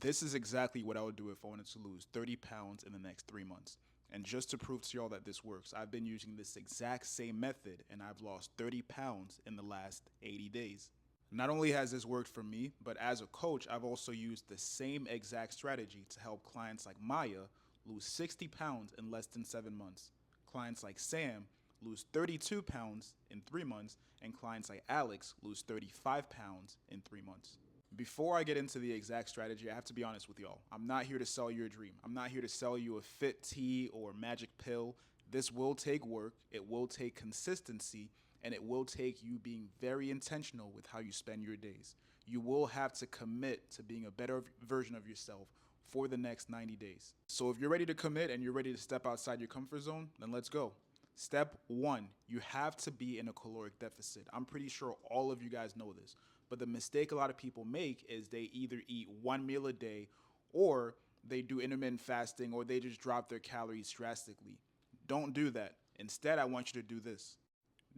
This is exactly what I would do if I wanted to lose 30 pounds in the next 3 months. And just to prove to y'all that this works, I've been using this exact same method and I've lost 30 pounds in the last 80 days. Not only has this worked for me, but as a coach, I've also used the same exact strategy to help clients like Maya lose 60 pounds in less than 7 months. Clients like Sam lose 32 pounds in 3 months, and clients like Alex lose 35 pounds in 3 months. Before I get into the exact strategy, I have to be honest with y'all. I'm not here to sell you a dream. I'm not here to sell you a fit tea or magic pill. This will take work, it will take consistency, and it will take you being very intentional with how you spend your days. You will have to commit to being a better version of yourself for the next 90 days. So if you're ready to commit and you're ready to step outside your comfort zone, then let's go. Step one, you have to be in a caloric deficit. I'm pretty sure all of you guys know this, but the mistake a lot of people make is they either eat one meal a day or they do intermittent fasting or they just drop their calories drastically. Don't do that. Instead, I want you to do this.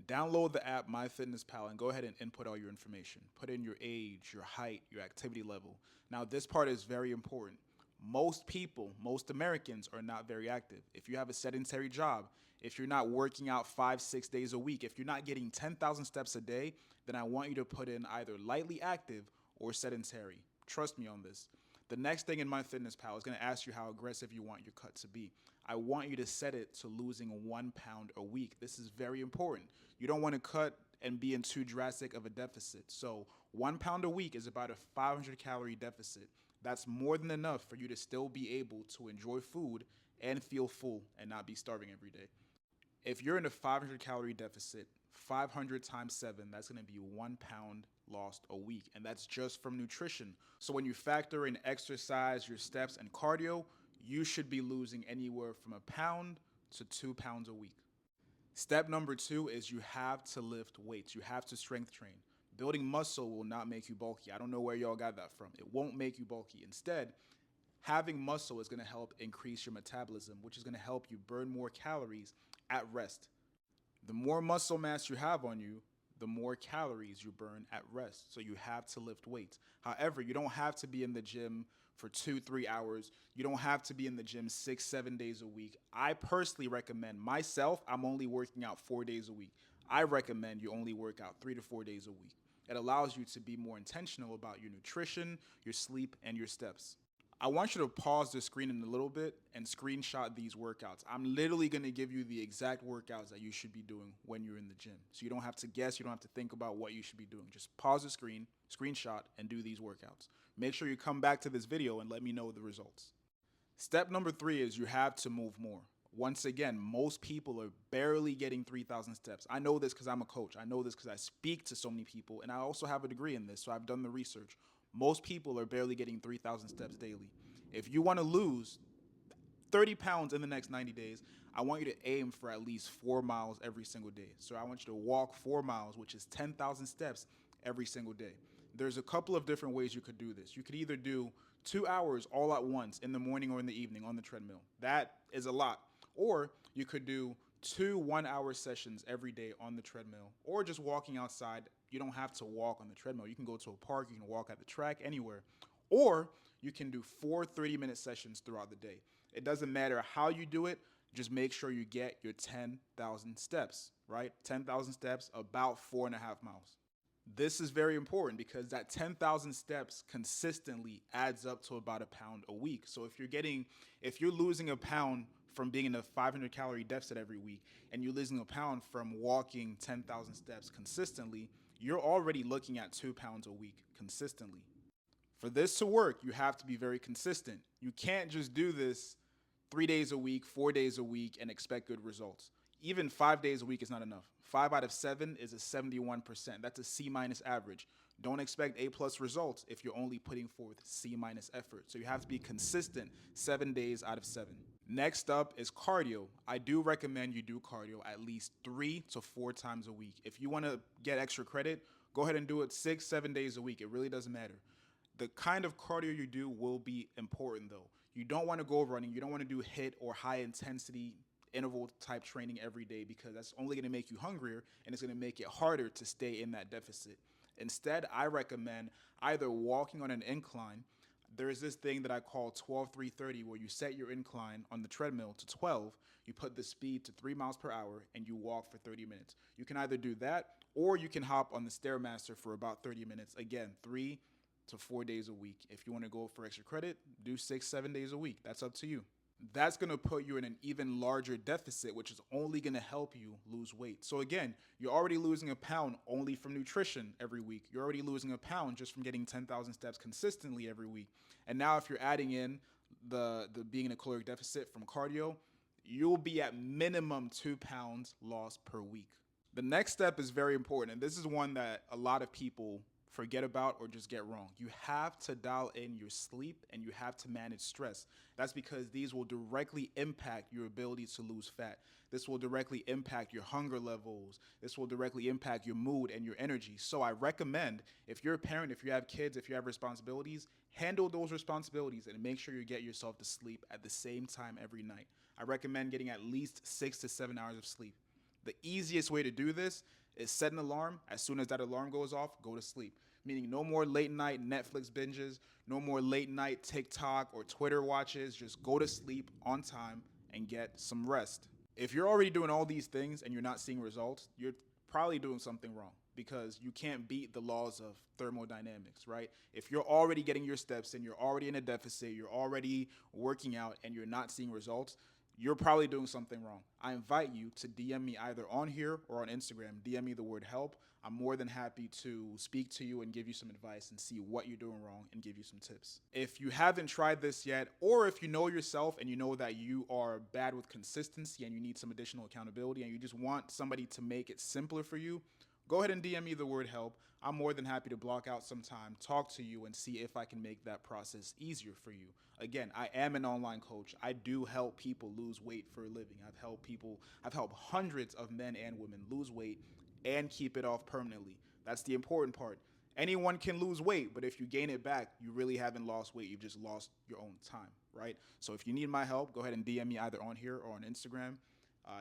Download the app MyFitnessPal and go ahead and input all your information. Put in your age, your height, your activity level. Now, this part is very important. Most people, most Americans are not very active. If you have a sedentary job, if you're not working out 5, 6 days a week, if you're not getting 10,000 steps a day, then I want you to put in either lightly active or sedentary. Trust me on this. The next thing in MyFitnessPal is going to ask you how aggressive you want your cut to be. I want you to set it to losing 1 pound a week. This is very important. You don't want to cut and be in too drastic of a deficit. So 1 pound a week is about a 500 calorie deficit. That's more than enough for you to still be able to enjoy food and feel full and not be starving every day. If you're in a 500 calorie deficit, 500 times 7, that's going to be 1 pound lost a week. And that's just from nutrition. So when you factor in exercise, your steps, and cardio, you should be losing anywhere from a pound to 2 pounds a week. Step number two is you have to lift weights. You have to strength train. Building muscle will not make you bulky. I don't know where y'all got that from. It won't make you bulky. Instead, having muscle is going to help increase your metabolism, which is going to help you burn more calories at rest. The more muscle mass you have on you, the more calories you burn at rest. So you have to lift weights. However, you don't have to be in the gym for 2, 3 hours. You don't have to be in the gym 6, 7 days a week. I personally recommend myself, I'm only working out 4 days a week. I recommend you only work out 3 to 4 days a week. It allows you to be more intentional about your nutrition, your sleep, and your steps. I want you to pause the screen in a little bit and screenshot these workouts. I'm literally going to give you the exact workouts that you should be doing when you're in the gym. So you don't have to guess, you don't have to think about what you should be doing. Just pause the screen, screenshot, and do these workouts. Make sure you come back to this video and let me know the results. Step number 3 is you have to move more. Once again, most people are barely getting 3,000 steps. I know this because I'm a coach. I know this because I speak to so many people, and I also have a degree in this, so I've done the research. Most people are barely getting 3,000 steps daily. If you want to lose 30 pounds in the next 90 days, I want you to aim for at least 4 miles every single day. So I want you to walk 4 miles, which is 10,000 steps every single day. There's a couple of different ways you could do this. You could either do 2 hours all at once in the morning or in the evening on the treadmill. That is a lot. Or you could do 2 1-hour sessions every day on the treadmill, or just walking outside. You don't have to walk on the treadmill. You can go to a park, you can walk at the track, anywhere. Or you can do 4 30-minute sessions throughout the day. It doesn't matter how you do it, just make sure you get your 10,000 steps, right? 10,000 steps, about 4.5 miles. This is very important because that 10,000 steps consistently adds up to about a pound a week. So if you're losing a pound from being in a 500 calorie deficit every week and you're losing a pound from walking 10,000 steps consistently, you're already looking at 2 pounds a week consistently. For this to work, you have to be very consistent. You can't just do this 3 days a week, 4 days a week, and expect good results. Even 5 days a week is not enough. 5 out of 7 is a 71%. That's a C- average. Don't expect A+ results if you're only putting forth C- effort. So you have to be consistent 7 days out of 7. Next up is cardio. I do recommend you do cardio at least 3 to 4 times a week. If you want to get extra credit, go ahead and do it 6, 7 days a week. It really doesn't matter. The kind of cardio you do will be important though. You don't want to go running. You don't want to do HIIT or high intensity interval type training every day because that's only going to make you hungrier and it's going to make it harder to stay in that deficit. Instead, I recommend either walking on an incline. There's this thing that I call 12-3-30 where you set your incline on the treadmill to 12, you put the speed to 3 miles per hour, and you walk for 30 minutes. You can either do that or you can hop on the Stairmaster for about 30 minutes. Again, 3 to 4 days a week. If you want to go for extra credit, do 6-7 days a week. That's up to you. That's going to put you in an even larger deficit, which is only going to help you lose weight. So again, you're already losing a pound only from nutrition every week. You're already losing a pound just from getting 10,000 steps consistently every week. And now if you're adding in the being in a caloric deficit from cardio, you'll be at minimum 2 pounds lost per week. The next step is very important, and this is one that a lot of people forget about or just get wrong. You have to dial in your sleep and you have to manage stress. That's because these will directly impact your ability to lose fat. This will directly impact your hunger levels. This will directly impact your mood and your energy. So I recommend, if you're a parent, if you have kids, if you have responsibilities, handle those responsibilities and make sure you get yourself to sleep at the same time every night. I recommend getting at least 6 to 7 hours of sleep. The easiest way to do this is set an alarm. As soon as that alarm goes off, go to sleep. Meaning no more late night Netflix binges, no more late night TikTok or Twitter watches. Just go to sleep on time and get some rest. If you're already doing all these things and you're not seeing results, you're probably doing something wrong, because you can't beat the laws of thermodynamics, right? If you're already getting your steps in, you're already in a deficit, you're already working out and you're not seeing results, you're probably doing something wrong. I invite you to DM me either on here or on Instagram. DM me the word help. I'm more than happy to speak to you and give you some advice and see what you're doing wrong and give you some tips. If you haven't tried this yet, or if you know yourself and you know that you are bad with consistency and you need some additional accountability and you just want somebody to make it simpler for you, go ahead and DM me the word help. I'm more than happy to block out some time, talk to you, and see if I can make that process easier for you. Again, I am an online coach. I do help people lose weight for a living. I've helped hundreds of men and women lose weight and keep it off permanently. That's the important part. Anyone can lose weight, but if you gain it back, you really haven't lost weight. You've just lost your own time, right? So if you need my help, go ahead and DM me either on here or on Instagram.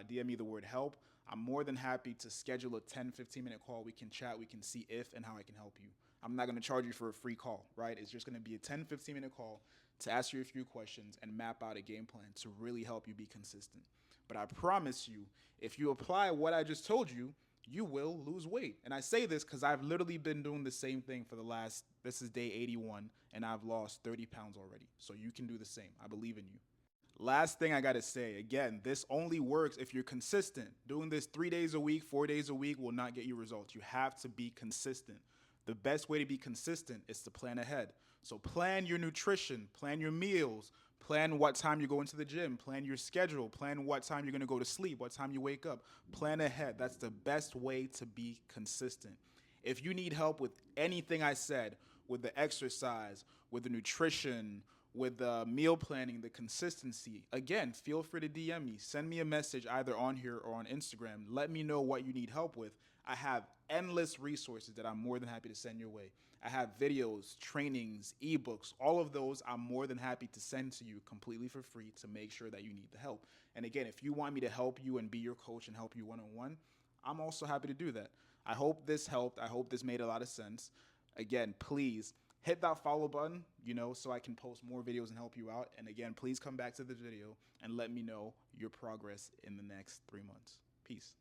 DM me the word help. I'm more than happy to schedule a 10-15 minute call. We can chat. We can see if and how I can help you. I'm not going to charge you for a free call, right? It's just going to be a 10-15 minute call to ask you a few questions and map out a game plan to really help you be consistent. But I promise you, if you apply what I just told you, you will lose weight. And I say this because I've literally been doing the same thing for this is day 81, and I've lost 30 pounds already. So you can do the same. I believe in you. Last thing I got to say, again, this only works if you're consistent. Doing this 3 days a week, 4 days a week will not get you results. You have to be consistent. The best way to be consistent is to plan ahead. So plan your nutrition, plan your meals, plan what time you go into the gym, plan your schedule, plan what time you're going to go to sleep, what time you wake up. Plan ahead. That's the best way to be consistent. If you need help with anything I said, with the exercise, with the nutrition, with the meal planning, the consistency, again, feel free to DM me. Send me a message either on here or on Instagram. Let me know what you need help with. I have endless resources that I'm more than happy to send your way. I have videos, trainings, ebooks, all of those I'm more than happy to send to you completely for free to make sure that you need the help. And again, if you want me to help you and be your coach and help you one-on-one, I'm also happy to do that. I hope this helped. I hope this made a lot of sense. Again, please hit that follow button, so I can post more videos and help you out. And again, please come back to the video and let me know your progress in the next 3 months. Peace.